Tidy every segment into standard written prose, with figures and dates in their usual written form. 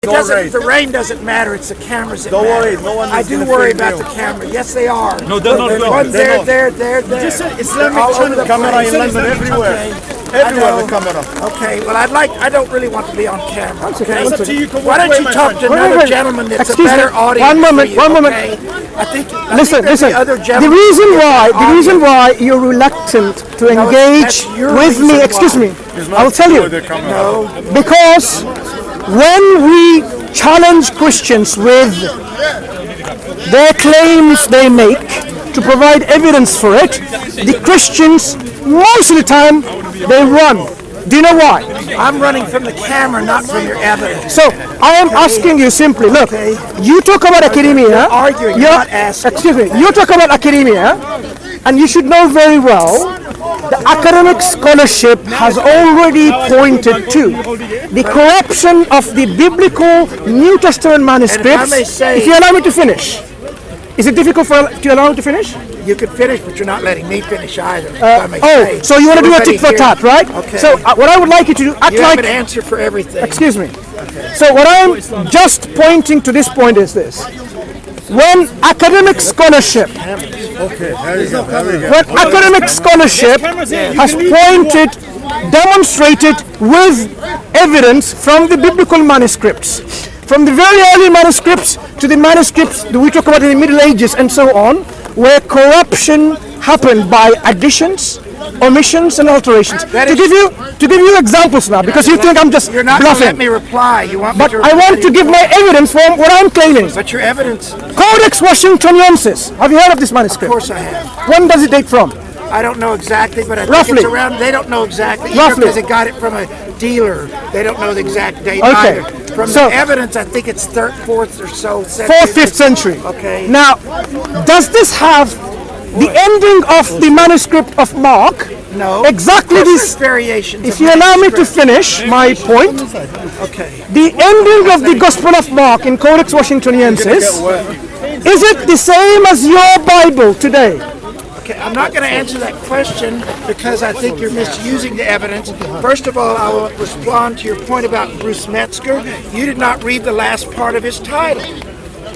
The rain doesn't matter. It's the cameras that Don't matter. worry, no one is I do gonna worry film about you. the camera. Yes, they are. No, they're not going. One's They're there. not. Just Islamic all over the camera place. in London everywhere. Okay. Everywhere the camera. Okay, well, I don't really want to be on camera. Okay. It's up to you. Why don't you talk to another gentleman that's a better audience? One moment. Okay? I think Listen. other The reason why you're reluctant to engage with me, excuse me, I will tell you. No. Because when we challenge Christians with their claims they make to provide evidence for it, the Christians, most of the time, they run. Do you know why? I'm running from the camera, not from your evidence. So, I am asking you simply, look, you talk about academia. You're arguing, not asking. Excuse me, you talk about academia, and you should know very well the academic scholarship has already pointed to the corruption of the biblical New Testament manuscripts. If you allow me to finish. Is it difficult to allow me to finish? You could finish, but you're not letting me finish either. So you want to do a tit for tat, right? Okay. So what I would like you to do, act you like... have an answer for everything. Excuse me. Okay. So what I'm just pointing to this point is this. When academic scholarship has pointed, demonstrated with evidence from the biblical manuscripts, from the very early manuscripts to the manuscripts that we talk about in the Middle Ages and so on, where corruption happened by additions, omissions, and alterations. To give you examples now, because you think I'm just You're not bluffing. Let me reply. You want me But to I want to give my evidence for what I'm claiming. But your evidence. Codex Washingtoniensis. Have you heard of this manuscript? Of course I have. When does it date from? I don't know exactly, but I think Roughly. it's around. They don't know exactly. Roughly. Because they got it from a dealer. They don't know the exact date Okay. either. From So- the evidence, I think it's 4th or so century. 4th, 5th century. Okay. Now, does this have the ending of the manuscript of Mark? No. Exactly There's this. variations. If of you allow me to manuscript. finish my point, Okay. the ending of the Gospel of Mark in Codex Washingtoniensis, is it the same as your Bible today? Okay, I'm not going to answer that question because I think you're misusing the evidence. First of all, I will respond to your point about Bruce Metzger. You did not read the last part of his title.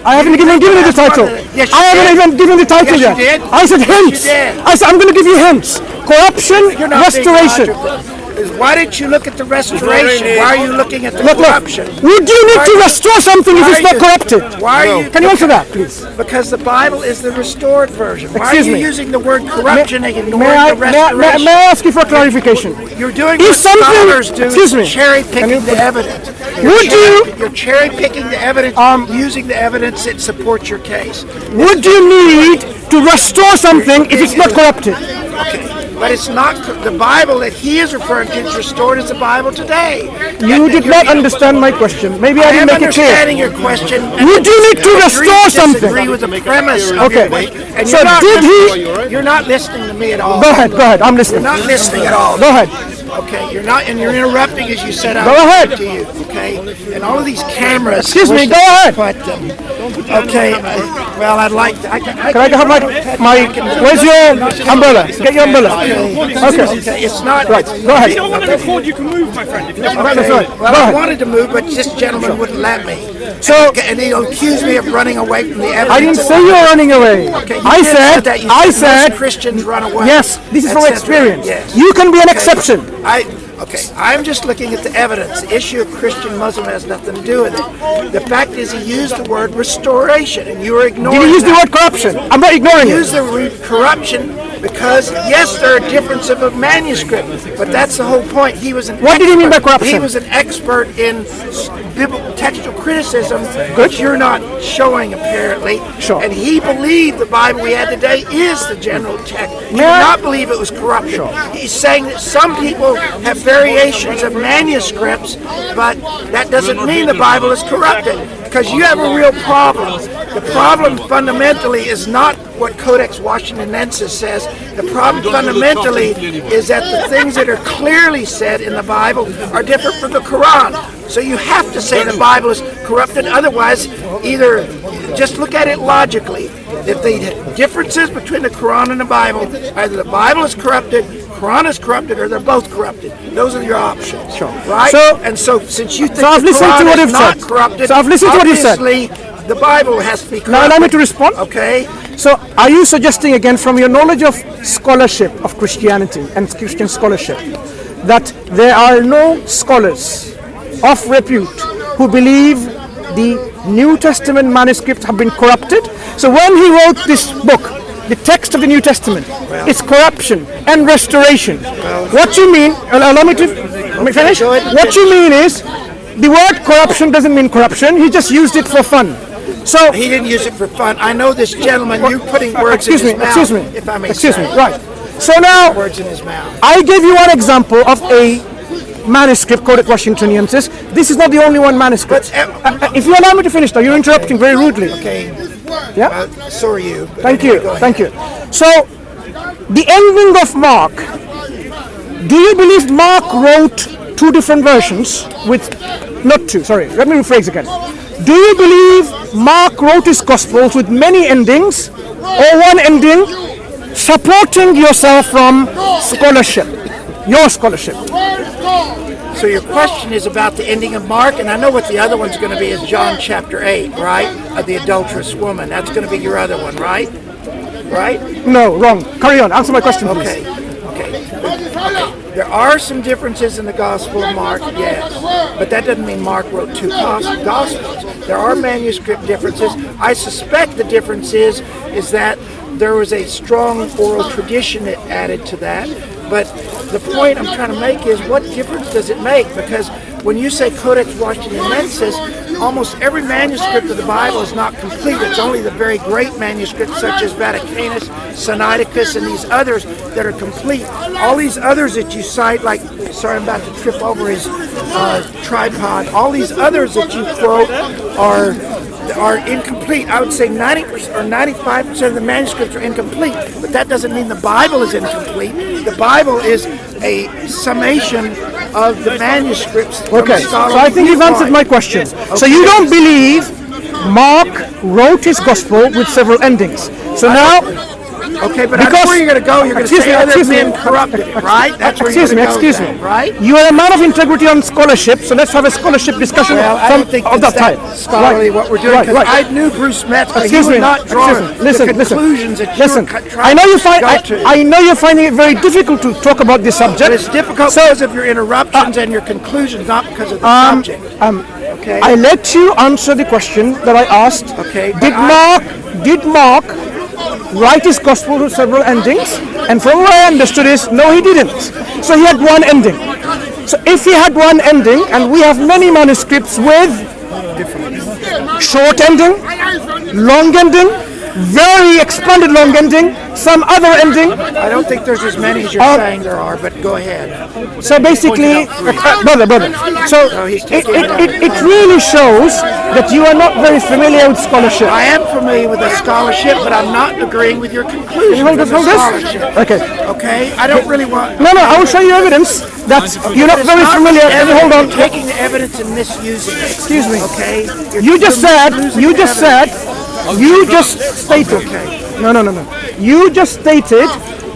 I haven't even given you the title. Yes, you I haven't did. even given the title Yes, yet. you did. I said hints. you did. I said I'm going to give you hints. Corruption, You're not being restoration. logical. Why didn't you look at the restoration? Why are you looking at the Look, corruption? would you need to restore something if Why it's are not you- corrupted? Why are you? Can you answer that, please? Because the Bible is the restored version. Why Excuse are you me. using the word corruption and ignoring May the restoration? I ask you for clarification? You're doing If what something- scholars do, excuse me. cherry picking the evidence. You're cherry picking the evidence, using the evidence that supports your case. Would you need to restore something if it's not corrupted? Okay, but it's not the Bible that he is referring to is restored as the Bible today. You did not understand my question. Maybe I I am didn't make it clear. understanding your question. Would you need to restore something? Disagree with the premise of Okay. your question. And So you're not did listening. You're not listening to me at all. Go ahead, I'm listening. You're not listening at all. Go ahead. Okay, you're not, and you're interrupting as you said. Go ahead. To you, okay, and all of these cameras. Excuse me, wish go they ahead. could put them. Okay, well, I'd like to. Can I have my where's your umbrella? Get your umbrella. Okay, it's not. Right, go ahead. You don't want to record, you can move, my friend. If you don't That's right. Well, Go I ahead. wanted to move, but this gentleman wouldn't let me. So And he'll accuse me of running away from the evidence. I didn't say you're running away. Okay, you I did say said that. You I most said Christians run away. yes. This is from etc. experience. Yes. You can be an Okay. exception. Okay, I'm just looking at the evidence. The issue of Christian-Muslim has nothing to do with it. The fact is he used the word restoration, and you were ignoring Did you use the that. word corruption? I'm not ignoring Use it. the word corruption because, yes, there are differences of manuscript, but that's the whole point. He was an What did he mean by expert. corruption? He was an expert in biblical textual criticism, which you're not showing apparently. Sure. And he believed the Bible we had today is the general text. He did May I- not believe it was corrupted. He's saying that some people have variations of manuscripts, but that doesn't mean the Bible is corrupted, because you have a real problem. The problem fundamentally is not what Codex Washingtonensis says. The problem fundamentally is that the things that are clearly said in the Bible are different from the Quran. So you have to say the Bible is corrupted, otherwise either just look at it logically. If the differences between the Quran and the Bible, either the Bible is corrupted Quran is corrupted or they're both corrupted. Those are your options. Sure. Right? So- and so since you think So I've the listened to Quran what is you've not said. corrupted, So I've listened to what you said. obviously the Bible has to be corrupted. Now allow me to respond. Okay? So are you suggesting again from your knowledge of scholarship of Christianity and Christian scholarship that there are no scholars of repute who believe the New Testament manuscripts have been corrupted? So when he wrote this book, the text of the New Testament, it's corruption and restoration. What you mean, allow me to finish. go ahead. What you mean is the word corruption doesn't mean corruption. He just used it for fun. So He didn't use it for fun. I know this gentleman, you're putting words in his mouth. excuse me, If I may excuse say. me, right. So now, Words in his mouth. I gave you one example of a manuscript quoted Washingtoniensis. This is not the only one manuscript. But, If you allow me to finish, though, you're interrupting very rudely. Okay. Yeah? So are you. but Thank anyway, you, go ahead. thank you. So, the ending of Mark, do you believe Mark wrote two different versions with, not two, sorry, let me rephrase again. Do you believe Mark wrote his Gospels with many endings or one ending, supporting yourself from scholarship, your scholarship? So your question is about the ending of Mark, and I know what the other one's going to be is John chapter 8, right? Of the adulterous woman. That's going to be your other one, right? Right? No, wrong. Carry on, answer my question, please. Okay. There are some differences in the Gospel of Mark, yes. But that doesn't mean Mark wrote two Gospels. There are manuscript differences. I suspect the difference is that there was a strong oral tradition that added to that. But the point I'm trying to make is, what difference does it make? Because when you say Codex Washingtonensis, almost every manuscript of the Bible is not complete. It's only the very great manuscripts such as Vaticanus, Sinaiticus, and these others that are complete. All these others that you cite, like, sorry, I'm about to trip over his tripod. All these others that you quote are incomplete. I would say 90% or 95% of the manuscripts are incomplete, but that doesn't mean the Bible is incomplete. The Bible is a summation of the manuscripts. from Okay, a so scholarly I think you've answered my viewpoint. question. So you don't believe Mark wrote his Gospel with several endings. So now, Okay, but because- that's where you're going to go. You're going to Excuse say me, other excuse me. men corrupted it, right? That's where excuse you're me, going to go excuse me. then, right? You are a man of integrity on scholarship, so let's have a scholarship discussion Well, I from, don't think of that's that that type. scholarly what we're doing, Right, because right. I knew Bruce Metz, but he Excuse would me. not draw Excuse me. Listen, the listen. conclusions that Listen. you're I know you find. go to. I know you're finding it very difficult to talk about this subject. But it's difficult So, because of your interruptions and your conclusions, not because of the subject. Okay? I let you answer the question that I asked. Okay, but Did Mark write his Gospel with several endings? And from what I understood is, no, he didn't. So he had one ending. So if he had one ending, and we have many manuscripts with short ending, long ending, very expanded long ending, some other ending. I don't think there's as many as you're saying there are, but go ahead. So basically, brother. So it really shows that you are not very familiar with scholarship. I am familiar with the scholarship, but I'm not agreeing with your conclusion You want of to the hold this? scholarship. Okay. Okay? I don't really want... No, I will show you evidence that you're not It's very familiar. evidence. Hold on. You're taking the evidence and misusing it. Excuse me. Okay? You just said. You just stated. Okay. No. You just stated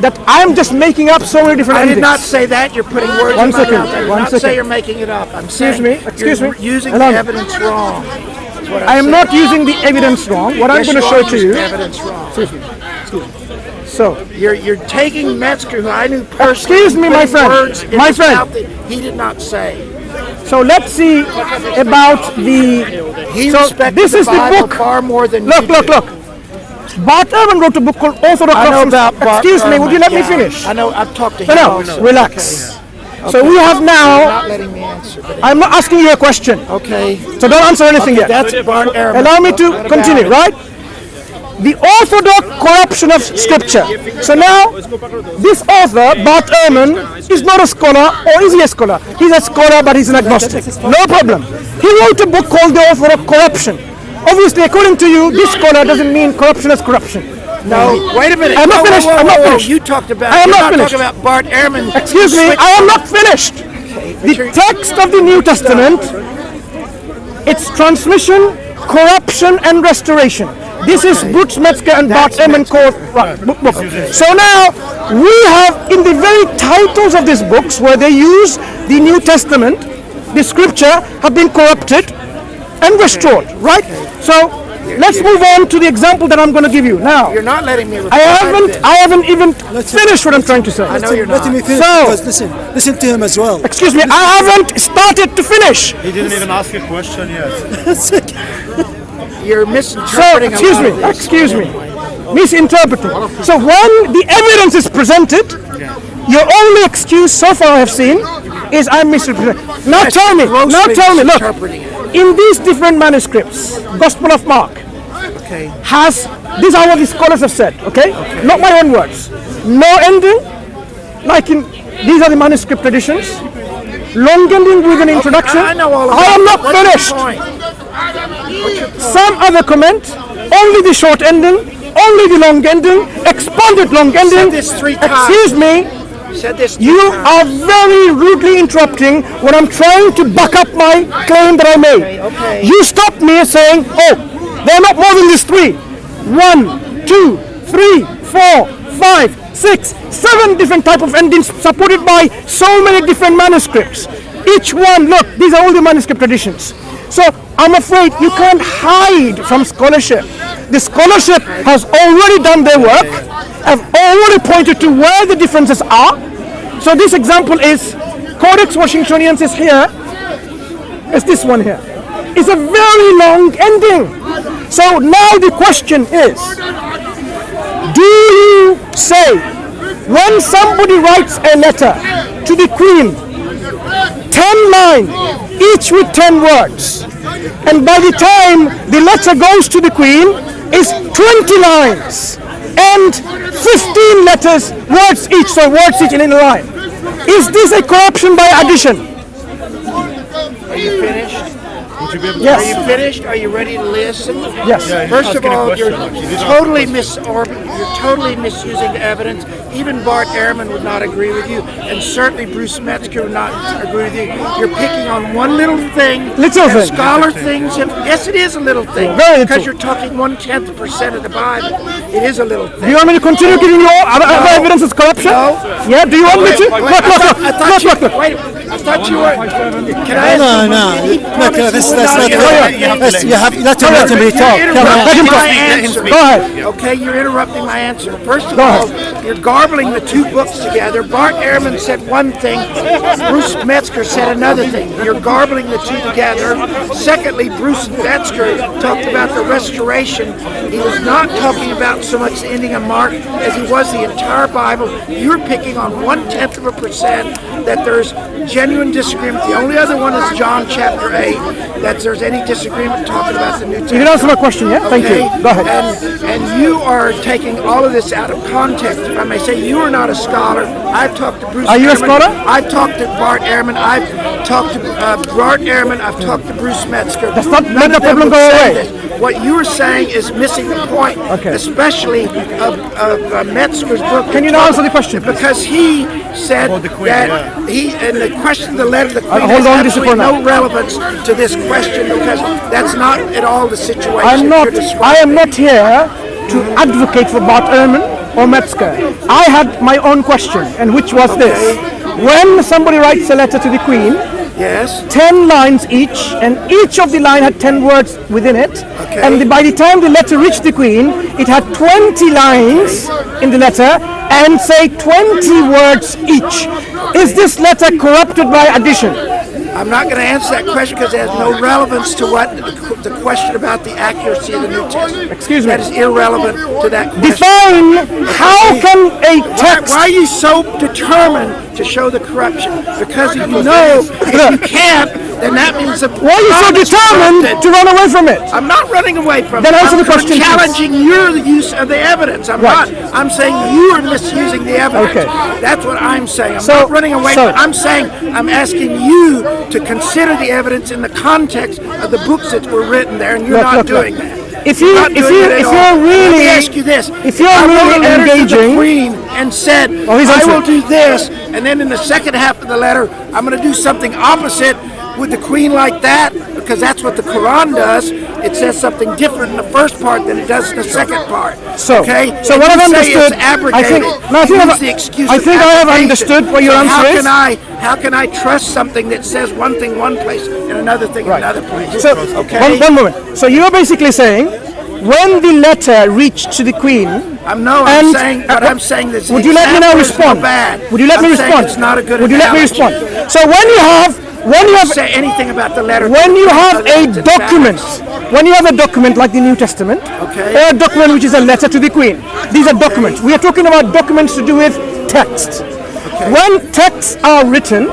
that I'm just making up so many different I endings. did not say that. You're putting words One in my second, mouth. I did one not second. say you're making it up. I'm Excuse saying me, excuse you're me. using the Allow me. evidence wrong. That's what I am saying. not using the evidence wrong. What I'm Yes, going to you show are to using you. the evidence wrong. Excuse me. So, You're taking Metzger, who I knew personally, Excuse me, and my putting friend. words in My his friend. mouth that he did not say. so let's see about the. He So respected this the is the Bible book. far more than Look. you do. Bart Ehrman wrote a book called Orthodox I know Doctrines. about Bart Excuse me, would you let me Ehrman, yeah. finish? I know, I've talked to him No, also. relax. Okay. So we have You're now. not letting me answer. But I'm not asking you a question, okay. so don't answer anything yet. That's Bart Ehrman. Allow me to What about continue, it? right? The orthodox corruption of scripture. So now, this author, Bart Ehrman, is not a scholar, or is he a scholar? He's a scholar, but he's an agnostic. No problem. He wrote a book called The Orthodox Corruption. Obviously, according to you, this scholar doesn't mean corruption as corruption. No, wait a minute. I'm not finished. I'm not finished. You talked about. I am you're not finished. talking about Bart Ehrman. Excuse me, I am not finished. The text of the New Testament, its transmission, corruption, and restoration. This is Bruce Metzger and Bart Ehrman book. So now we have in the very titles of these books where they use the New Testament, the scripture have been corrupted and restored, right? So let's move on to the example that I'm going to give you now. You're not letting me. I haven't even finished what I'm trying to say. I know you're not. Let me finish, So- because listen to him as well. Excuse me, I haven't started to finish. He didn't even ask a question yet. You're misinterpreting. Excuse me, misinterpreting. So when the evidence is presented, your only excuse so far I have seen is I'm misinterpreting. Now tell me, look, in these different manuscripts, Gospel of Mark these are what the scholars have said, okay? Not my own words. No ending, like in, these are the manuscript traditions. Long ending with an introduction. I know all of I am not What's your finished. point? Some other comment, only the short ending, only the long ending, expanded long ending. this 3 times. Excuse me, You said this. 3 you times. are very rudely interrupting when I'm trying to back up my claim that I made. Okay. You stopped me saying, oh, they're not more than these 3. 1, 2, 3, 4, 5, 6, 7 different type of endings supported by so many different manuscripts. Each one, look, these are all the manuscript traditions. So I'm afraid you can't hide from scholarship. The scholarship has already done their work, have already pointed to where the differences are. So this example is Codex Washingtoniensis here. It's this one here. It's a very long ending. So now the question is, do you say when somebody writes a letter to the Queen, 10 lines, each with 10 words, and by the time the letter goes to the Queen, is 20 lines and 15 words each in a line. Is this a corruption by addition? Are you finished? Yes. Are you finished? Are you ready to listen? Yes. First of all, you're totally misusing the evidence. Even Bart Ehrman would not agree with you, and certainly Bruce Metzger would not agree with you. You're picking on one little thing. Little and thing. Scholar things. Yes, it is a little thing. Very little. Because you're talking 1/10% of the Bible. It is a little Do thing. you want me to continue giving you other evidence of corruption? No. Yeah, do you want me to? I thought Look. Wait, I thought you were. Can I ask No, you no. one? He Look, promised that's he would not not good. interrupt me. You have let him be talk. You're Come on. interrupting my Let him answer. Go ahead. Okay, you're interrupting my answer. First of Go all, ahead. you're garbling the 2 books together. Bart Ehrman said one thing, Bruce Metzger said another thing. You're garbling the 2 together. Secondly, Bruce Metzger talked about the restoration. He was not talking about so much the ending of Mark as he was the entire Bible. You're picking on 1/10% that there's genuine disagreement. The only other one is John chapter 8, that there's any disagreement talking about the New Testament. You can answer my question, yeah? Thank you. Go ahead. And you are taking all of this out of context. If I may say, you are not a scholar. I've talked to Bruce Are you a Ehrman. scholar? I've talked to Bart Ehrman. I've talked to Bart Ehrman. I've talked to Bruce Metzger. Does not None make the of them problem would go say away. this. What you are saying is missing the point, Okay. especially of Metzger's book. Can you now answer the question, please? Because he said the Queen, that yeah. and the question, the letter to the Queen hold has on just for absolutely now. no relevance to this question because that's not at all the situation I you're describing. am not here to advocate for Bart Ehrman or Metzger. I had my own question, and which was this. When somebody writes a letter to the Queen, Yes. 10 lines each, and each of the line had 10 words within it. Okay. And by the time the letter reached the Queen, it had 20 lines in the letter, and say 20 words each. Is this letter corrupted by addition? I'm not going to answer that question because it has no relevance to what the question about the accuracy of the New Testament. Excuse me. That is irrelevant to that question. Define how can a text... Why are you so determined to show the corruption? Because if you know, if you can't, then that means that. Why are you so determined to run away from it? I'm not running away from Then it. answer I'm the question, please. challenging your use of the evidence. I'm Right. not. I'm saying you are misusing the evidence. Okay. That's what I'm saying. I'm So- not running away so- from it. I'm saying I'm asking you to consider the evidence in the context of the books that were written there, and you're not doing that. If You're you not if doing you it at if all. you're Let me really ask you this: if you're I wrote really a letter to the engaging, Queen and said, Oh, he's "I answering. will do this," and then in the second half of the letter, I'm going to do something opposite. with the queen like that, because that's what the Quran does. It says something different in the first part than it does in the second part. So, okay? So And what you I've say understood, it's abrogated. I think I have understood what your answer is. How can I trust something that says one thing one place and another thing in another place? So, okay. one moment. So you're basically saying, when the letter reached to the queen, I'm and- saying, but I'm saying this. would you let me now example is respond? No bad. Would you let me I'm saying respond? It's not a good Would you let me analogy. respond? So when you have Say anything about the letter. when you have a It's document, when you have a document like the New Testament, Okay. or a document which is a letter to the Queen, these are documents. We are talking about documents to do with text. When texts are written,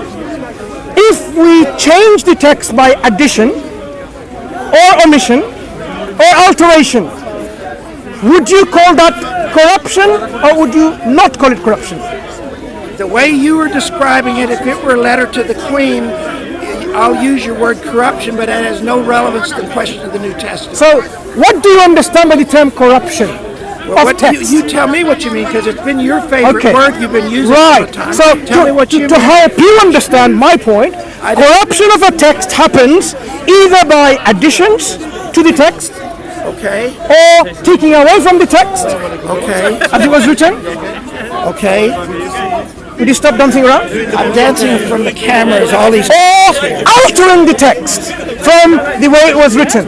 if we change the text by addition, or omission, or alteration, would you call that corruption, or would you not call it corruption? The way you were describing it, if it were a letter to the Queen, I'll use your word corruption, but it has no relevance to the question of the New Testament. So, what do you understand by the term corruption of text? You tell me what you mean, because it's been your favorite word. You've been using it all the time. So tell me what you to mean. help you understand my point, corruption of a text happens either by additions to the text, Okay. or taking away from the text Okay. as it was written. Okay. Would you stop dancing around? I'm dancing from the cameras. All these. Or altering the text from the way it was written.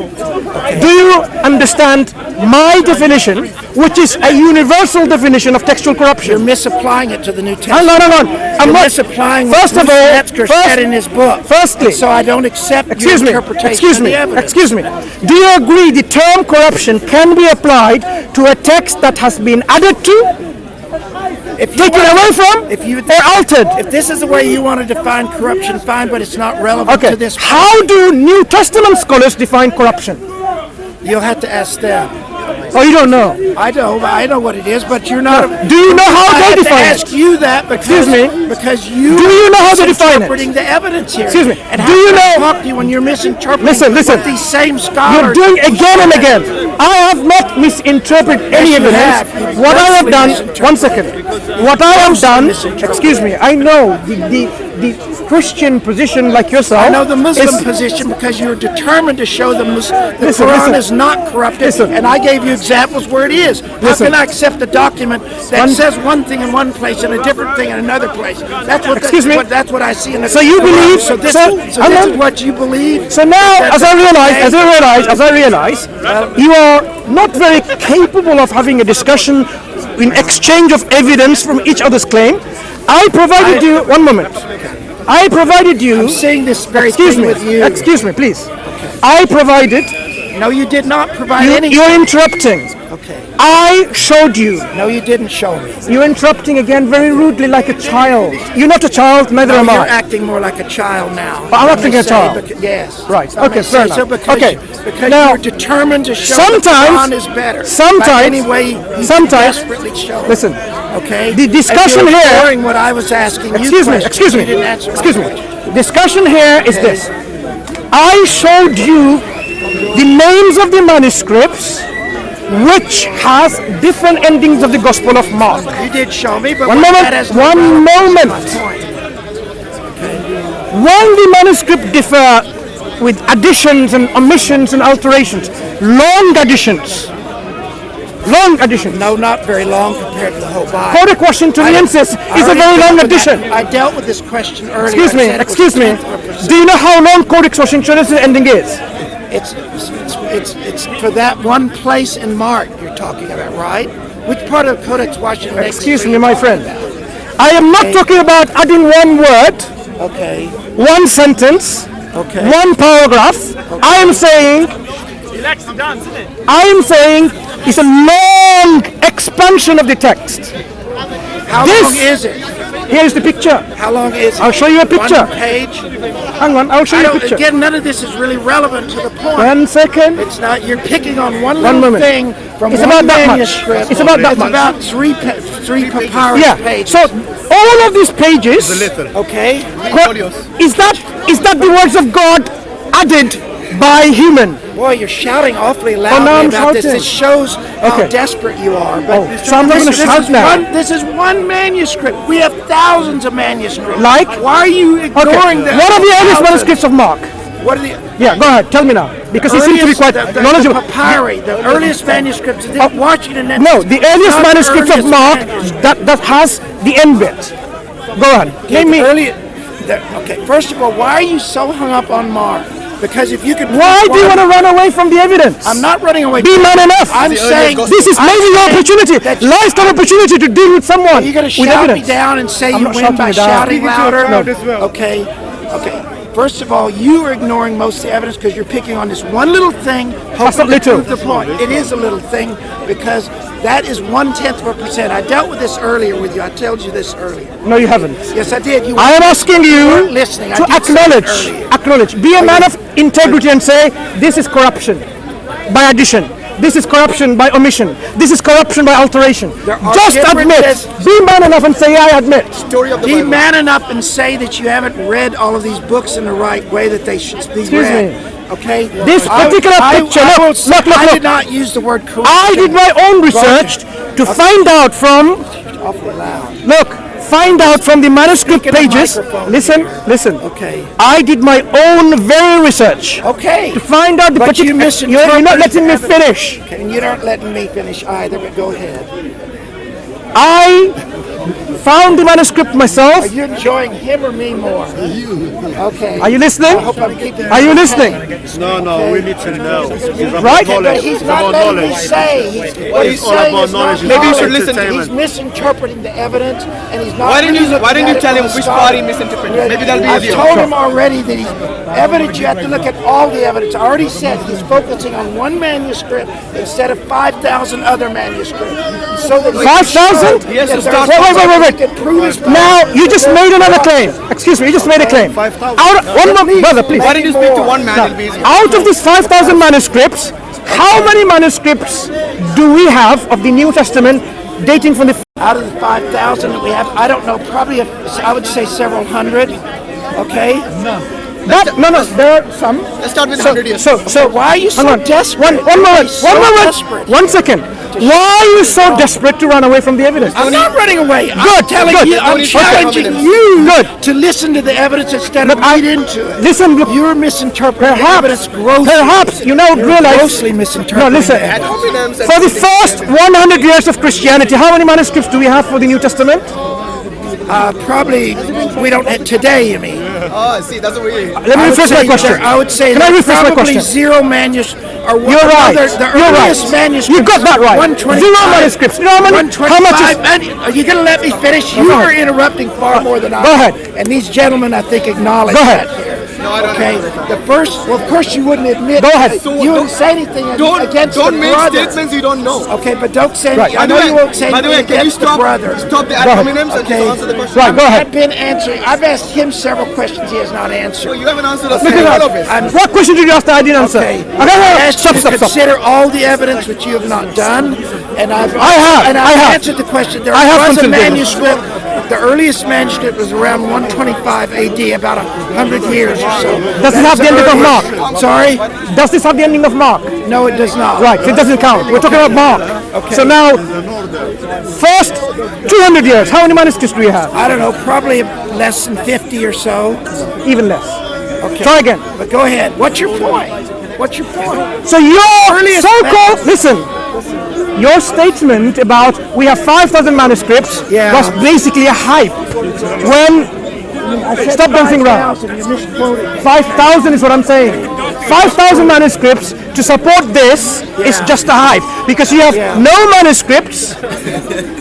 Do you understand my definition, which is a universal definition of textual You're corruption? misapplying it to the New Hang Testament. on. I'm You're not misapplying First what of all, Metzger said in his book. Firstly, So I don't accept Excuse your me. interpretation Excuse of me. the evidence. Excuse me. Do you agree the term corruption can be applied to a text that has been added to, If you taken want- away from, if you or altered? If this is the way you want to define corruption, fine, but it's not relevant Okay. to this. How do New Testament scholars define corruption? You'll have to ask them. Oh, you don't know. I know what it is, but you're not. Do you know how I they have to define ask it? you that because, Excuse me? because you. Do you know how they define it? Interpreting the evidence here. Excuse me. And Do how you can I know- talk to you when you're misinterpreting? Listen. What these same scholars. You're doing again and again. I have not misinterpreted any you evidence. have. You've What I have grossly done, misinterpreted. one second. What I have done, misinterpreted. excuse me, I know the Christian position like yourself. I know the Muslim is- position because you're determined to show the Listen, Quran listen. is not corrupted, Listen. and I gave you examples where it is. How Listen. can I accept a document that says one thing in one place and a different thing in another place? That's what. Excuse me? That's what I see in the. So you Quran. believe- So this, so- so hang this on. is what you believe. So now, That's as I realize, you are not very capable of having a discussion in exchange of evidence from each other's claim. I provided you, one moment. I provided you, I'm saying this very excuse thing me, with you. excuse me, please. I provided, No, you did not provide any. you're interrupting. Okay. I showed you. No, you didn't show me. You're interrupting again very rudely like a child. You're not a child, neither am You're I. acting more like a child now. I'm Let acting me like a say, child. Yes. Right. Let me Okay, fair say so enough. because, Okay. Because Now, you're determined to show sometimes- the Quran is better. sometimes- By any way you sometimes- desperately show. Listen, Okay. the discussion If you're here- ignoring what I was asking you. excuse me, questions, excuse me, You didn't answer my excuse me. question. Discussion here is Okay. this. I showed you the names of the manuscripts which has different endings of the Gospel of Mark. You did show me, but One that moment, has no one relevance to moment. my point. When the manuscript differ with additions and omissions and alterations, long additions. No, not very long compared to the whole Bible. Codic Washingtoniensis I is a already very dealt long with addition. that. I dealt with this question earlier. Excuse I me, said it was excuse me. 10%. Do you know how long Codex Washingtonensis ending is? It's for that one place in Mark you're talking about, right? Which part of Codex Washington? Excuse me, my friend. I am not talking about adding one word, Okay. one sentence, Okay. one paragraph. I am saying He likes to dance, isn't it? it's a long expansion of the text. How This- long is it? Here's the picture. How long is it? I'll show you a picture. One page? Hang on, I'll show I you a don't, picture. again, none of this is really relevant to the point. 1 second. It's not. You're picking on one One little moment. thing from It's one about that much. manuscript. It's about that It's much. about three papyrus Yeah. pages. So all of these pages, Okay. is that the words of God added by human. Boy, you're shouting awfully now loudly I'm about this. shouting. This shows how Okay. desperate you are. But So I'm not going to shout now. This is one manuscript. We have thousands of manuscripts. Like? Why are you ignoring them? What are the earliest Thousands. manuscripts of Mark? What are the Yeah, go ahead. Tell me now, because you seem to be quite the knowledgeable. papyri, the earliest manuscripts. Washington. No, the earliest manuscripts of Mark that has the end bit. Go on. Name me. Okay, first of all, why are you so hung up on Mark? Because if you could... Why do you want to run away from the evidence? I'm not running away. Be man enough. I'm saying... This is maybe your opportunity, lifetime opportunity to deal with someone. Are you going to with shout me evidence. down and say I'm you not win shouting by you down. shouting louder? No. Okay. First of all, you are ignoring most of the evidence because you're picking on this one little thing. That's not little. Prove the point. It is a little thing because that is 0.1%. I dealt with this earlier with you. I told you this earlier. No, you haven't. Yes, I did. I am asking you weren't listening. I to did say it earlier. acknowledge. Be a man of integrity and say, this is corruption by addition. This is corruption by omission. This is corruption by alteration. Just admit. Be man enough and say, I admit. Be man enough and say that you haven't read all of these books in the right way that they should be read. Okay? This particular picture, look. I did not use the word corruption. I did my own research to find out from, Awfully loud. find out from the manuscript Speak in the pages. microphone. Listen. Okay. I did my own very research. Okay. To find out the But you particular. misinterpreted You're not letting me the evidence. finish. Okay, and you're not letting me finish either, but go ahead. I found the manuscript myself. Are you enjoying him or me more? Okay. Are you listening? I hope I'm keeping Are you listening? No, we need to know. It's Right? about knowledge. But he's It's not about letting me knowledge. say. What he's It's all saying about is not knowledge. knowledge. Maybe you should listen to He's misinterpreting the evidence, and he's not. Why didn't you looking tell at it him from which a part he scholar. misinterpreted? Maybe that'll be I've easier. told him already that he's evidence. You have to look at all the evidence. I already said he's focusing on one manuscript instead of 5,000 other manuscripts. So that 5,000? Yes, to start. Wait. Now you just made another claim. Excuse me, you just made a claim. 5,000. One more, brother, please. Why didn't you speak to one man? It'll be easier. Out of these 5,000 manuscripts, how many manuscripts do we have of the New Testament dating from the? Out of the 5,000 that we have, I don't know, probably I would say several hundred. Okay. No, there are some. Let's start with 100 years. So Why are you so hang on. desperate? One moment. So desperate. 1 second. Why are you so desperate to run away from the evidence? I'm not running away. I'm Good, telling good. you, I'm Okay. challenging you to listen to the evidence instead of read into it. Listen, look. You're misinterpreting the evidence grossly. Perhaps you now You're realize. grossly misinterpreting. No, listen. the evidence. For the first 100 years of Christianity, how many manuscripts do we have for the New Testament? Probably we don't have today. You mean? Oh, see, that's what we. Let me rephrase my question. I would say Can I there's rephrase my probably question? zero manuscripts. You're right. The You're right. earliest manuscripts. You got that right. 125. Zero manuscripts. You know how many? How much is? Are you going to let me finish? You are interrupting far more than I. Go ahead. And these gentlemen, I think, acknowledge Go ahead. that here. No, I don't. Okay. The first. Well, of course, you wouldn't admit. Go ahead. You wouldn't say anything against Don't the make brother. statements you don't know. Okay, but don't say. Right. I know you won't say By the way, anything can you against the stop brother. the ad Go ahead. hominems and Okay. just answer the question? Right. Go I've ahead. been answering. I've asked him several questions he has not answered. You haven't answered us. Look at All of it. that. What question did you ask that I didn't answer? Okay. Okay, I asked you to stop. consider all the evidence which you have not done, and I've I have. answered the question. There I have was a considered. manuscript. The earliest manuscript was around 125 AD, about 100 years or so. Does it have the ending of Mark? Sorry? Does this have the ending of Mark? No, it does not. Right, so it doesn't count. We're talking about Mark. Okay. So now, first 200 years, how many manuscripts do we have? I don't know, probably less than 50 or so. Even less. Okay. Try again. But go ahead. What's your point? What's your point? So your Earliest so-called, listen, your statement about we have 5,000 manuscripts Yeah. was basically a hype. When, stop dancing around. 5,000, you misquoted. 5,000 is what I'm saying. 5,000 manuscripts to support this is just a hype because you have no manuscripts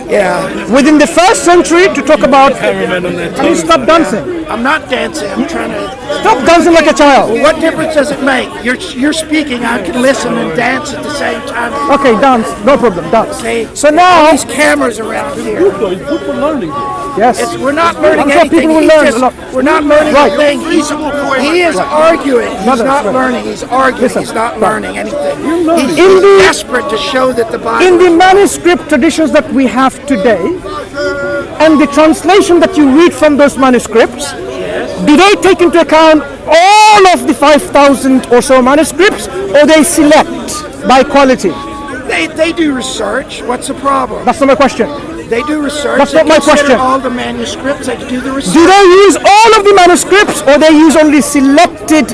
Yeah. within the first century to talk about. Can you stop dancing? I'm not dancing. I'm trying to. Stop dancing like a child. What difference does it make? You're speaking. I can listen and dance at the same time. Okay, dance. No problem. Dance. Okay. So now, These cameras around here. yes. We're not learning I'm sure anything. people will He's learn just- a lot. We're not learning Right. a thing. He is arguing. He's Brother, not right. learning. He's arguing. Listen. He's not learning anything. He's In the- desperate to show that the Bible. In the manuscript traditions that we have today, and the translation that you read from those manuscripts, do they take into account all of the 5,000 or so manuscripts, or they select by quality? They do research. What's the problem? That's not my question. They do research. That's They not my consider question. all the manuscripts. They do the research. Do they use all of the manuscripts, or they use only selected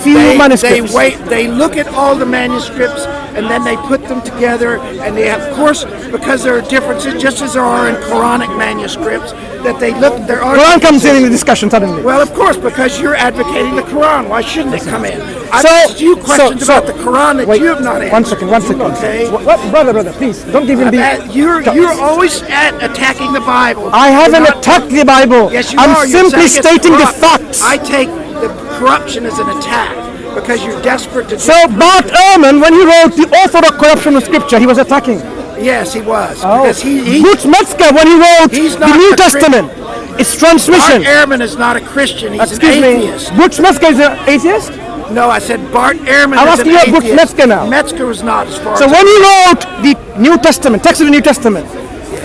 few manuscripts? They look at all the manuscripts and then they put them together, and they have, of course, because there are differences, just as there are in Quranic manuscripts, that they look. There are. Quran comes in differences. the discussion suddenly. Well, of course, because you're advocating the Quran. Why shouldn't it come in? I've So- asked you questions so- about the Quran that Wait, you have not answered. one second. Okay. Brother, please, don't give him the... You're always attacking the Bible. I haven't You're not- attacked the Bible. Yes, you I'm are. You're simply saying it's stating the corrupt. facts. I take the corruption as an attack because you're desperate to. So Bart Ehrman, when he wrote The Author of Corruption of Scripture, he was attacking. Yes, he was. Because he Butch Metzger, when he wrote He's the not New a Christian. Testament, its Bart transmission. Ehrman is not a Christian. He's Excuse an me, atheist. Butch Metzger is an atheist? No, I said Bart Ehrman I'm is asking an you about atheist. Metzger now. Metzger was not, as far So as when he wrote the New Testament, text of the New Testament,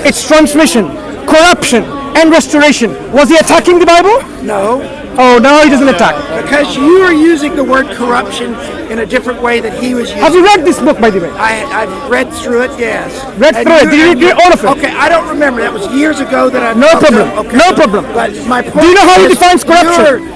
its transmission, corruption, and restoration, was he attacking the Bible? No, Oh, no, he doesn't attack. because you are using the word corruption in a different way that he was using. Have you read this book, by the way? I've read through it, yes. Read And through it. Did you read all of it? Okay, I don't remember. That was years ago that I. No problem. Okay. No problem. But my point. Do you know how he is defines corruption?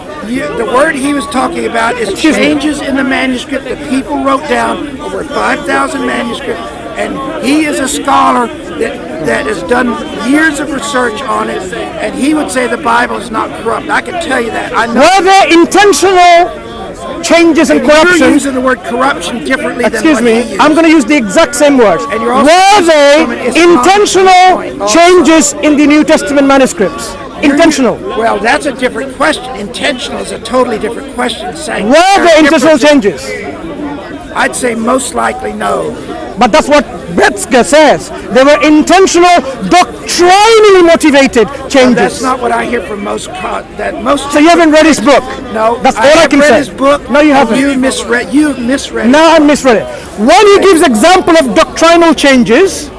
the word he was talking about is Excuse me. changes in the manuscript that people wrote down, over 5,000 manuscripts, and he is a scholar that has done years of research on it, and he would say the Bible is not corrupt. I can tell you that. I know. Were there intentional changes and You're corruption? using the word corruption differently Excuse than what he me, used. I'm going to use the exact same words. And you're also Were using they from an Islamic intentional point also. changes in the New Testament manuscripts? Intentional. Well, that's a different question. Intentional is a totally different question. Saying Were there there are intentional differences. changes? I'd say most likely no. But that's what Metzger says. There were intentional, doctrinally motivated changes. That's not what I hear from most. So you haven't read his book? No, That's all I have can read say. his book. No, you and haven't. You misread. You misread. Now I misread it. When he gives example of doctrinal changes,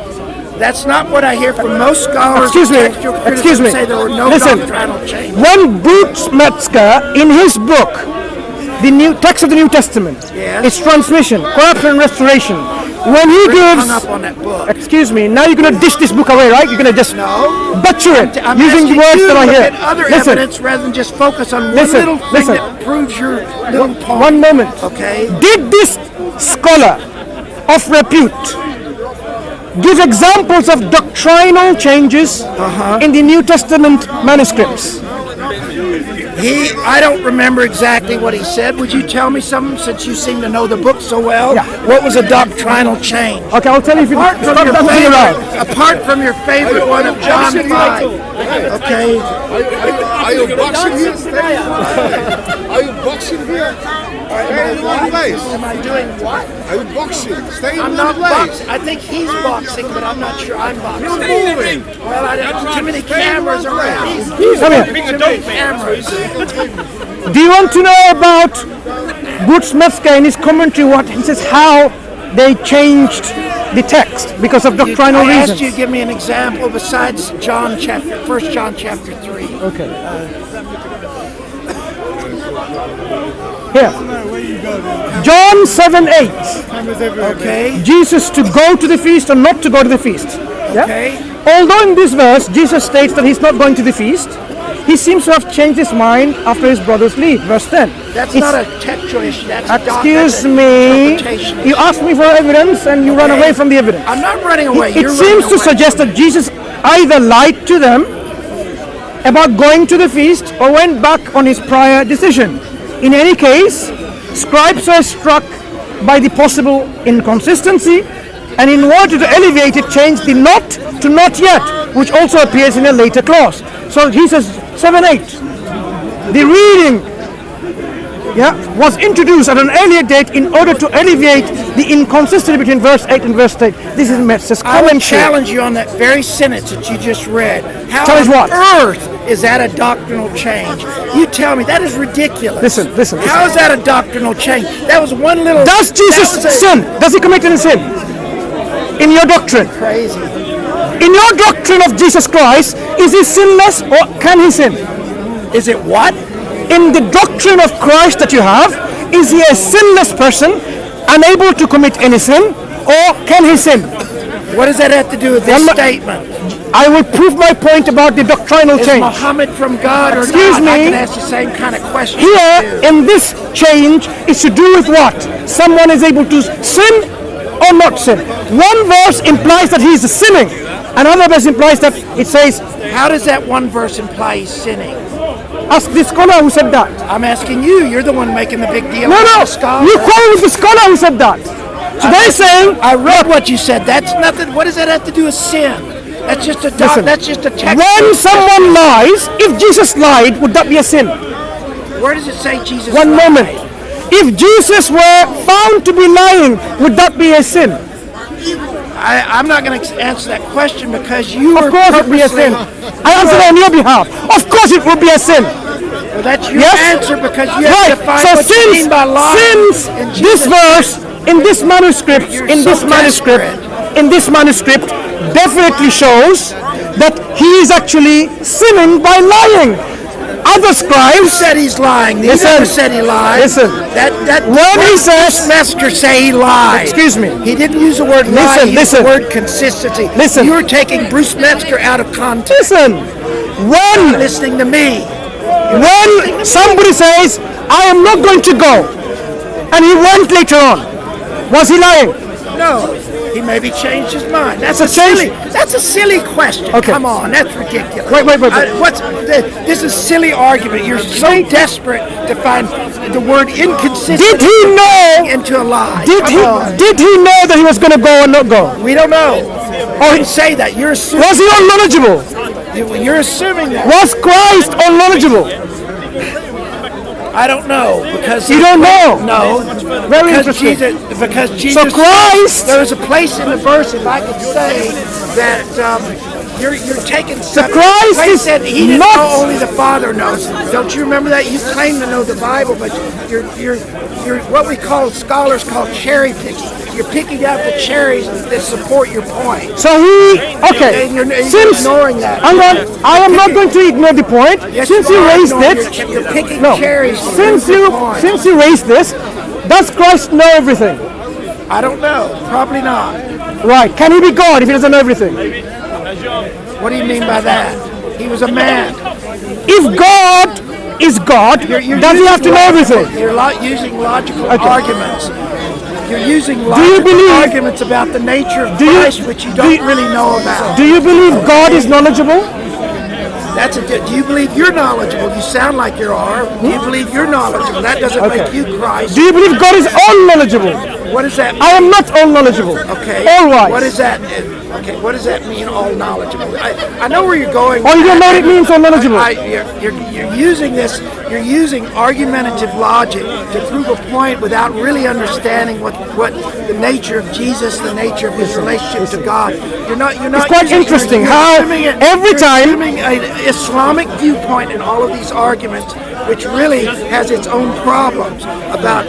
That's not what I hear from most scholars. Excuse me, of textual criticism excuse me. Say there were no Listen. doctrinal changes. when Butch Metzger, in his book, the New Text of the New Testament, Yes. its transmission, corruption and restoration, when he Really gives, hung up on that book. excuse me, now you're going to dish this book away, right? You're going to just No. butcher it I'm using the asking words you that to I look hear. at other Listen, evidence rather than just focus on one Listen, little thing listen. that proves your little point. one moment. Okay. Did this scholar of repute give examples of doctrinal changes in the New Testament manuscripts? I don't remember exactly what he said. Would you tell me something, since you seem to know the book so well? Yeah. What was a doctrinal change? Okay, I'll tell you if you Apart from stop your dancing around. favorite, apart from your favorite one of John 5. Okay. Are you boxing here? Are you boxing here? Stay in one place. Am I doing what? Are you boxing? Stay in I'm one not place. boxing. I think he's boxing, but I'm not sure I'm boxing. You're moving. Well, I don't too many cameras around. Come here. Too many cameras. Do you want to know about Butch Metzger in his commentary? What he says, how they changed the text because of doctrinal I reasons. asked you to give me an example besides 1 John chapter 3. Okay. Here. John 7:8. Okay. Jesus to go to the feast or not to go to the feast. Yeah? Okay. Although in this verse Jesus states that he's not going to the feast, he seems to have changed his mind after his brothers leave. Verse 10. That's It's- not a textual issue. That's a Excuse that's an me. interpretation You issue. asked me for evidence and you run Okay. away from the evidence. I'm not running away. It You're seems running to away. suggest that Jesus either lied to them about going to the feast or went back on his prior decision. In any case, scribes were struck by the possible inconsistency, and in order to alleviate it, changed the not to not yet, which also appears in a later clause. So he says 7:8. The reading was introduced at an earlier date in order to alleviate the inconsistency between verse 8 and verse 8. This is Metzger's I would commentary. challenge you on that very sentence that you just read. How Challenge on what? earth is that a doctrinal change? You tell me. That is ridiculous. Listen. How is that a doctrinal change? That was one little... Does Jesus that was a- sin? Does he commit any sin? In your doctrine? Crazy. In your doctrine of Jesus Christ, is he sinless or can he sin? Is it what? in the doctrine of Christ that you have, is he a sinless person, unable to commit any sin, or can he sin? What does that have to do with this statement? I will prove my point about the doctrinal Is change. Muhammad from God or Excuse not? I me. can ask the same kind of question. Here, in this change, is to do with what? Someone is able to sin or not sin. One verse implies that he is sinning. Another verse implies that it says, How does that one verse imply he's sinning? ask the scholar who said that. I'm asking you. You're the one making the big deal. No, about no, the scholar. you quote with the scholar who said that. So they're saying, I read what you said. That's nothing. What does that have to do with sin? That's just a Listen, that's just a text. when someone lies, if Jesus lied, would that be a sin? Where does it say Jesus? One lied? moment. If Jesus were found to be lying, would that be a sin? I'm not going to answer that question because you Of were course it would be a sin. purposely- I answer on your behalf. Of course it would be a sin. Well, that's your Yes? answer because you have Right. to find So what you mean by lying. since in this Jesus' verse in this manuscript, You're in so this manuscript, desperate. in this manuscript, definitely shows that he is actually sinning by lying. Other Who scribes said he's lying? He Listen. never said he lied. Listen. That When he says- Master say he lied. Excuse me. He didn't use the word lie. Listen, He used listen. the word consistency. Listen. You're taking Bruce Metzger out of context. Listen, when Listening to me. when somebody says, I am not going to go, and he went later on, was he lying? No, he maybe changed his mind. That's So a change- silly. That's a silly question. Okay. Come on, that's ridiculous. Wait. This is a silly argument. You're so desperate to find the word inconsistent Did he know? into a lie. Did Come on. he know that he was going to go or not go? We don't know. Or Didn't say that. You're assuming. was he unknowledgeable? You're assuming that. Was Christ unknowledgeable? I don't know because You don't know? No, Very because interesting. Jesus. So Christ- There is a place in the verse, if I could say, that you're taking. So Christ is said he didn't not- know, only the Father knows. Don't you remember that? You claim to know the Bible, but you're what we call scholars call cherry picking. You're picking out the cherries that support your point. So he, okay, And you're since, ignoring that. hang on, I am not going to ignore the point. Yes, Since you you are raised ignoring it, You're picking no, cherries. to since prove your you, point. since you raised this, does Christ know everything? I don't know. Probably not. Right, can he be God if he doesn't know everything? What do you mean by that? He was a man. If God is God, You're does he have to know everything? You're using logical Okay. arguments. You're using you logical believe- arguments about the nature of Do you- Christ, which you do don't you- really know about. Do you believe God is knowledgeable? Do you believe you're knowledgeable? You sound like you are. Do you believe you're knowledgeable? That doesn't make you Christ. Do you believe God is all knowledgeable? What does that mean? I am not all knowledgeable. Okay. All wise. What does that mean? Okay. What does that mean? All knowledgeable. I know where you're going. Oh, you don't know what it means, all knowledgeable? You're using this. You're using argumentative logic to prove a point without really understanding what the nature of Jesus, the nature of his relationship to God. You're not. It's quite using- interesting you're how assuming every you're time- assuming an Islamic viewpoint in all of these arguments, which really has its own problems about.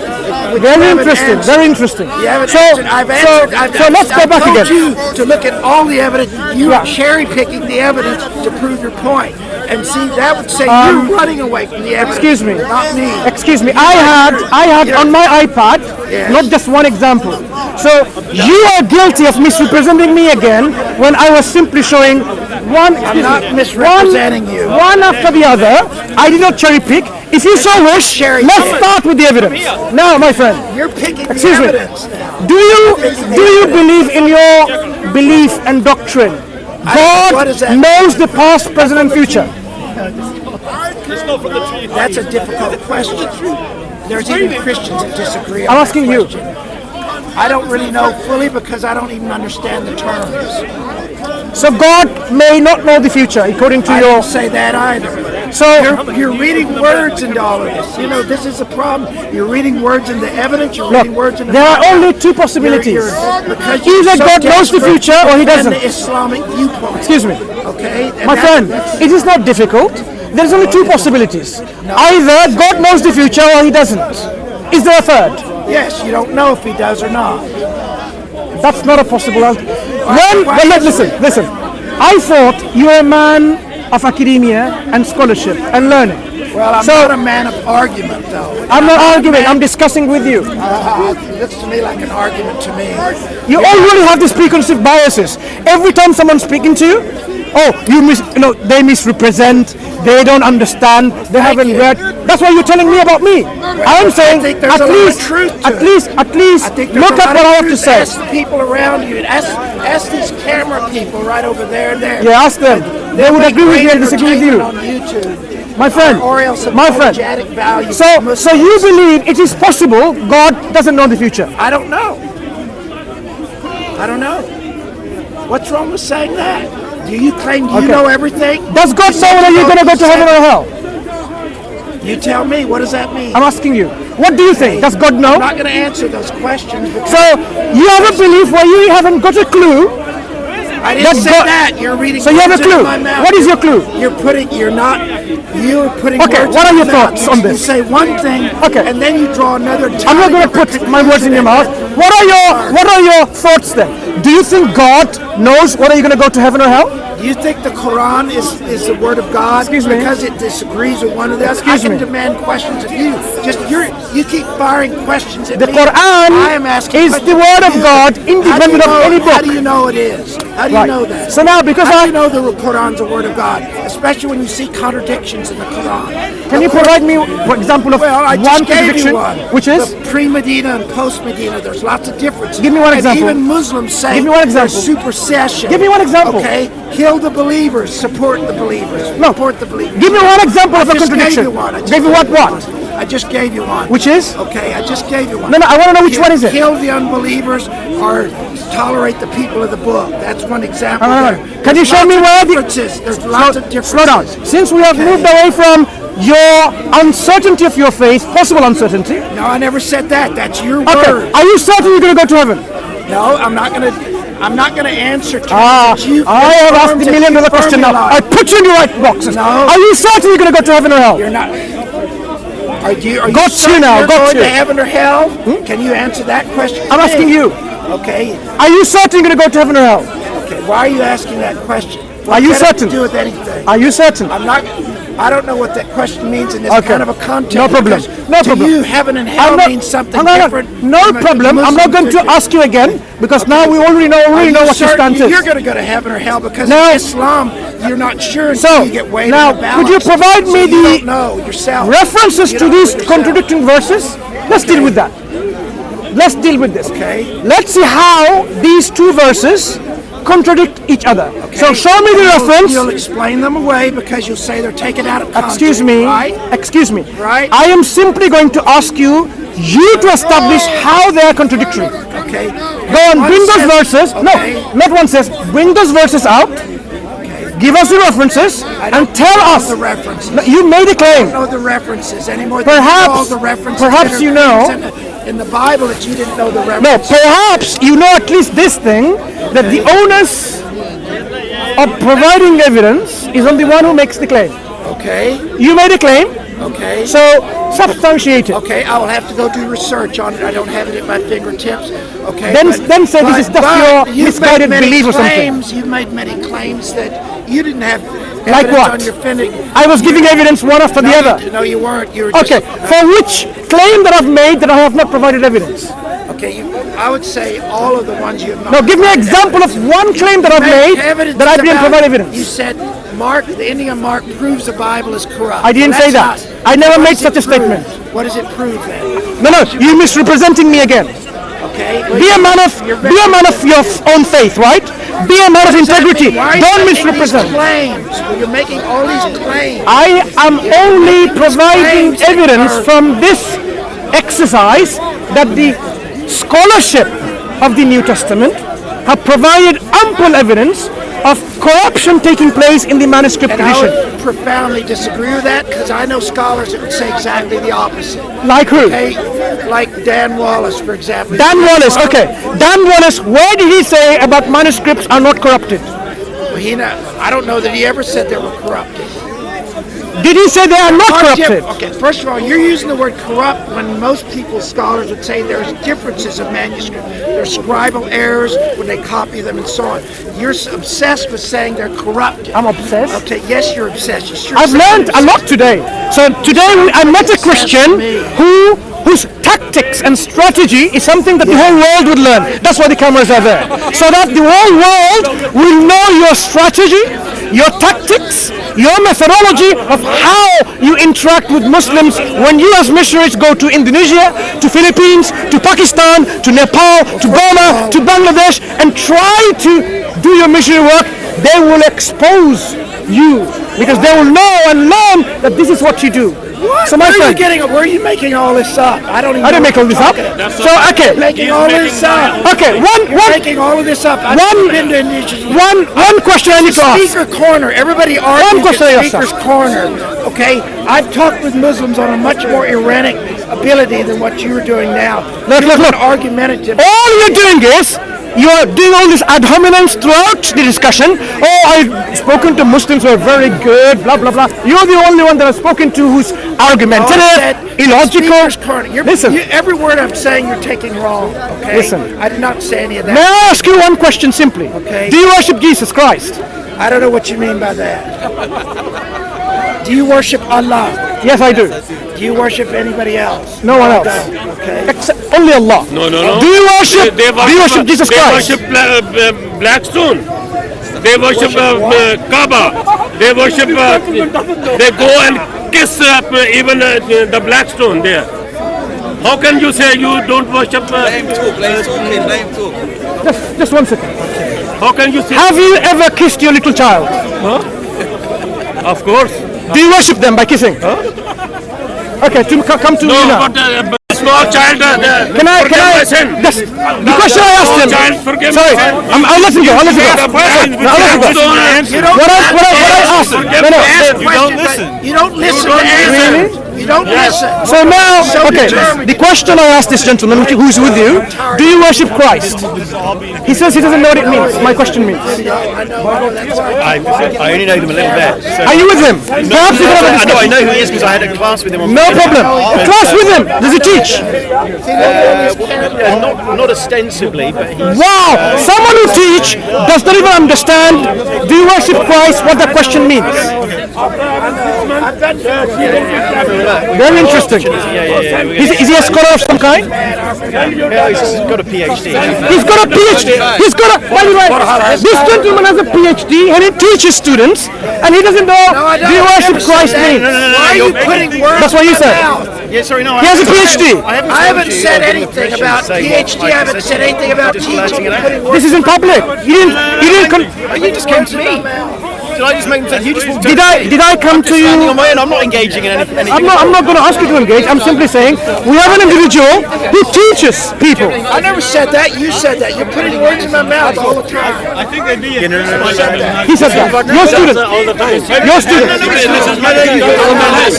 which you Very haven't interesting. answered. Very interesting. You haven't So, answered. I've answered. so let's go back told again. you to look at all the evidence. You Yeah. are cherry picking the evidence to prove your point. And see, that would say you're running away from the evidence. Excuse me. Not me. Excuse me. I had on my iPad, Yes. not just one example. So you are guilty of misrepresenting me again when I was simply showing one. I'm not misrepresenting you. One after the other. I did not cherry pick. If you so wish, cherry let's pick. start with the evidence. Now, my friend, You're picking excuse the me. evidence now. Do you believe in your belief and doctrine? what God does that knows the past, present, and future. That's a difficult question. There's even Christians that disagree on I'm that asking you. question. I don't really know fully because I don't even understand the terms. So God may not know the future, according to I your. don't say that either. So You're reading words into all of this. You know, this is a problem. You're reading words into evidence. You're look, reading words into. there are only two possibilities. Because you're Either so God knows the desperate future or he to defend doesn't. the Islamic viewpoint. Excuse me, Okay, and my friend. It is not difficult. There's only two possibilities. Either God knows the future or he doesn't. Is there a third? Yes, you don't know if he does or not. That's not a possible answer. Listen. I thought you're a man of academia and scholarship and learning. Well, I'm So- not a man of argument, though. I'm not arguing, I'm discussing with you. It looks to me like an argument to me. You already have these preconceived biases. Every time someone's speaking to you, oh, they misrepresent, they don't understand, they haven't you. read. That's what you're telling me about me. I'm saying, I think there's at a lot of least, truth to at it. least, I think there's look a at lot what of I have to truth. say. Ask the people around you. Ask these camera people right over there and there. Yeah, ask them. They would make agree with great me and disagree with you. entertainment on YouTube. My friend, Or else my friend. apologetic value. So you believe it is possible God doesn't know the future? I don't know. I don't know. What's wrong with saying that? Do you claim you Okay. know everything? Does God know whether you're going to go to heaven or hell? You tell me. What does that mean? I'm asking you. What do you think? Does God know? I'm not going to answer those questions. Because So you have a belief where you haven't got a clue. I didn't that's say God- that. You're reading. So you have a words into clue. my mouth. What is your clue? You're putting. You're not. You're putting. Okay, words what in are your my mouth. thoughts on You this? say one thing. Okay. And then you draw another. I'm not going to put my words in your mouth. What are your thoughts then? Do you think God knows whether you're going to go to heaven or hell? Do you think the Quran is the word of God? Excuse me? Because it disagrees with one of them. Excuse I can me. demand questions of you. You keep firing questions at The me. Quran I am asking is questions the word of you. God, independent of any How do book. you know it is? How do you Right. know that? So now, because how I- do you know the Quran's a word of God, especially when you see contradictions in the Quran? Can you provide me an example of Well, I one just gave contradiction, you one. which is? The pre-Medina and post-Medina. There's lots of differences. Give me one And example. even Muslims say Give me one example. there's supersession. Give me one example. Okay, kill the believers, support the believers. No. Support the believers. Give me one example of a I just contradiction. Gave you one. I just Gave you what? gave you What? one. I just gave you one. Which is? Okay, I just gave you one. No, I want to know which one is it. Kill the unbelievers or tolerate the people of the book. That's one example. No. there. Can you There's show lots me of where the- differences? There's lots of differences. Slow down. Since we have moved away from your uncertainty of your faith, possible uncertainty. No, I never said that. That's your Okay. word. Are you certain you're going to go to heaven? No, I'm not gonna answer to I have asked the $1 million question now. I put you in the right boxes. No. Are you certain you're going to go to heaven or hell? You're not. Are you Got you certain now, you're got going you. to heaven or hell? Can you answer that question? I'm asking you. Okay. Are you certain you're going to go to heaven or hell? Okay. Why are you asking that question? Are you What does that have certain? to do with anything? Are you certain? I'm not. I don't know what that question means in this Okay. kind of a context. No problem. because No to problem. you, heaven and hell I'm not- means something hang on. different. No from a problem. I'm not Muslim going to thinking. ask you again because now we already know Are you what your certain stance is. You're going to go to heaven or hell because No. in Islam, you're not sure until So, you get weighed now, in the could you balance. provide So me you the don't know yourself. references You to don't know these yourself. contradicting verses? Let's deal with that. Let's deal with this. Okay. Let's see how these two verses contradict each other. So show me the reference. You'll explain them away because you'll say they're taken out of context. Excuse me. Right? Excuse me. Right. I am simply going to ask you to establish how they are contradictory. Okay. Go on, One bring those says- verses. okay. No, not one says. Bring those verses out. Give us the references and tell know us. the references. No, you made a I claim. don't know the references anymore. than Perhaps- you know all the references perhaps that are you know- things in the Bible that you didn't know the No, references. perhaps you know at least this thing, that the onus of providing evidence is on the one who makes the claim. Okay. You made a claim, Okay. so substantiate it. Okay, I will have to go do research on it. I don't have it at my fingertips. Okay. Then say this is just your you've misguided made many belief or something. claims, You've made many claims that you didn't have Like evidence what? on your finger. I was giving evidence one after the other. No, you weren't. You were Okay, just, for which claim that I've made that I have not provided evidence? Okay, I would say all of the ones you have not. Now give me an provided example of evidence. one claim that I've Make made evidence that I didn't about- provide You evidence. said Mark, the Indian Mark proves the Bible is corrupt. I didn't Well, say that's that. not- I never what made does such it a prove? statement. What does it prove then? No, you're misrepresenting me again. Okay. Be a man of your own faith, right? Be a man of integrity. Why are you Don't making misrepresent. these claims? Well, you're making all these claims. I am only providing claims that evidence are- from this exercise that the scholarship of the New Testament have provided ample evidence of corruption taking place in the manuscript And I edition. would profoundly disagree with that because I know scholars that would say exactly the opposite. Like who? Okay, like Dan Wallace, for example. Dan Wallace, okay. Dan Wallace, where did he say about manuscripts are not corrupted? Well, I don't know that he ever said they were corrupted. Did he say they are not corrupted? Okay, first of all, you're using the word corrupt when most people, scholars, would say there's differences of manuscript. There's scribal errors when they copy them and so on. You're obsessed with saying they're corrupted. I'm obsessed. Okay, yes, you're obsessed. You sure I've learned a lot today. So today I met a Christian whose tactics and strategy is something that the whole world would learn. That's why the cameras are there. So that the whole world will know your strategy, your tactics, your methodology of how you interact with Muslims when you as missionaries go to Indonesia, to Philippines, to Pakistan, to Nepal, to Burma, to Bangladesh, and try to do your missionary work. They will expose you because they will know and learn that this is what you do. What? So my friend, where are you making all this up? I don't even I didn't know make all this up. So okay, making all this up. okay, You're making all of this up. I've been to Indonesia. one question I need to ask. Speaker corner. Everybody argues question I at ask. speaker's corner. Okay, I've talked with Muslims on a much more erratic ability than what you're doing now. Look. Argumentative. All you're doing is you're doing all this ad hominems throughout the discussion. Oh, I've spoken to Muslims who are very good, blah, blah, blah. You're the only one that I've spoken to who's argumentative, illogical. Listen. Every word I'm saying you're taking wrong, okay? Listen. I did not say any of that. May I ask you one question simply? Okay. Do you worship Jesus Christ? I don't know what you mean by that. Do you worship Allah? Yes, I do. Do you worship anybody else? No one else. Okay. Except only Allah. No. Do you worship Jesus Christ? They worship Blackstone. They worship Kaaba. They worship. They go and kiss even the Blackstone there. How can you say you don't worship? Just 1 second. How can you say? Have you ever kissed your little child? Of course. Do you worship them by kissing? Okay, come to me No, now. but small child. Can I? Sin. Yes. The question I asked him. Child, forgive me. Sorry, I'll let him go. I'll let him go. I'll let him go. What I asked him. No. You don't listen. You don't listen to answers. You don't listen. So now, okay, the question I asked this gentleman who's with you, do you worship Christ? He says he doesn't know what it means. My question means. I only know them a little bit. So Are you with him? Perhaps you can have a discussion. I know who he is because I had a class with him on No problem. Class with him. Does he teach? not ostensibly, but he's Wow! Someone who teach does not even understand, do you worship Christ, what the question means. Very interesting. Is he a scholar of some kind? he's got a PhD. He's got a PhD. By the way, this gentleman has a PhD and he teaches students and he doesn't know, do you worship Christ means? Why are you putting words That's what you in my said. mouth? Yeah, sorry, no. He has a PhD. I haven't said anything about PhD. I haven't said anything about teaching. You're putting words This is in public. You didn't You just came to me. Did I just make them? You just walked did I come to standing you? on my own. I'm not engaging in anything. I'm not going to ask you to engage. I'm simply saying we have an individual who teaches people. I never said that. You said that. You're putting words in my mouth all the time. I think they need He said that. Your student. Your student.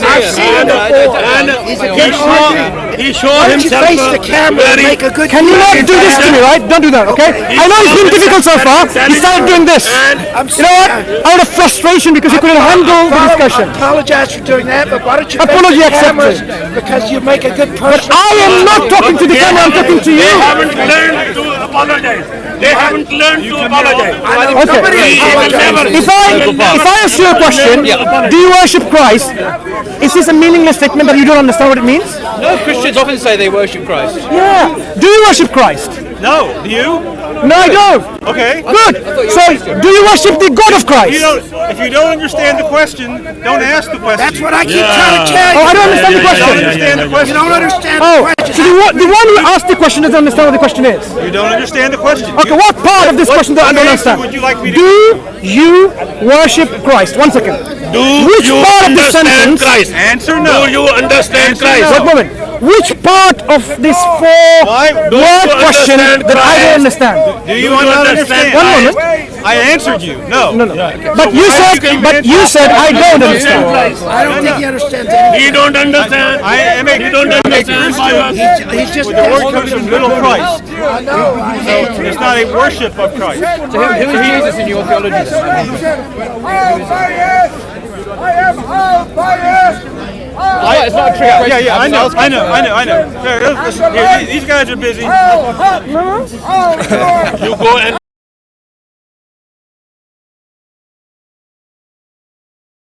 I've seen him before. He's a good arguer. He showed Why don't you himself face the camera and make a good Can you not do this to me, right? Don't do that, okay? I know it's been difficult so far. He started doing this. You know what? Out of frustration because he couldn't handle the discussion. I apologize for doing that, but why don't you Apology face the cameras accepted. because you make a good person. I am not talking to the camera, I'm talking to They you. haven't learned to apologize. They haven't learned to apologize. Okay. Nobody If I ask you a question, do you worship Christ? Is this a meaningless statement that you don't understand what it means? No, Christians often say they worship Christ. Yeah. Do you worship Christ? No, do you? No, I don't. Okay. Good. So, do you worship the God of Christ? If you don't understand the question, don't ask the question. That's what I keep trying to tell you. Oh, I don't understand the You don't question. understand the You question. don't understand Oh, the question. so the one who asked the question doesn't understand what the question is. You don't understand the question. Okay, what part of this question do I don't understand? Would you like me to? Do you worship Christ? 1 second. Which you part of this understand sentence? Christ? Answer no. Do you understand Answer Christ? Wait a moment. Which part of this four-word question understand that I don't Christ? understand? Do you not understand? One moment. I answered you. No. No. But you said I don't understand. I don't think he understands anything. He don't understand. I am a You don't understand. He's just The word comes from little Christ. I know. I hate it. It's not a worship of Christ. So who is Jesus in your theology? am unbiased. It's not true. Yeah, I know. Here, these guys are busy. You go and